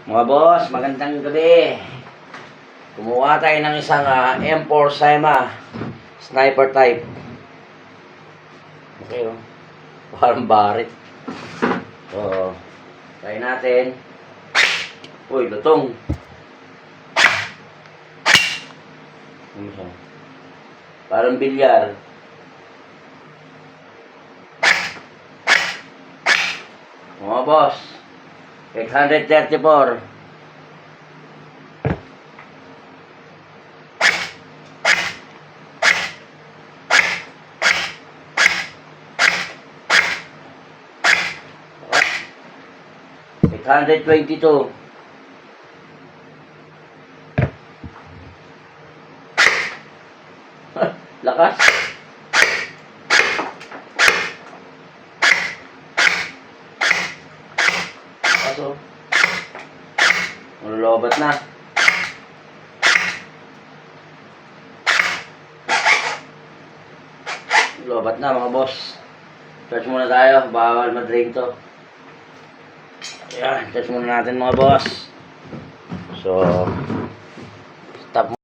Mga boss, magandang gabi. Kumuha tayo ng isang M4 Sima sniper type. Okay, oh. Parang barit. So, try natin. Uy, lutong. Parang bilyar. Mga boss, 834. $822. Lakas. Kaso, malolobat na. Lobat na mga boss. Charge muna tayo. Bawal ma-drain to. Ayan, charge muna natin mga boss. So, stop.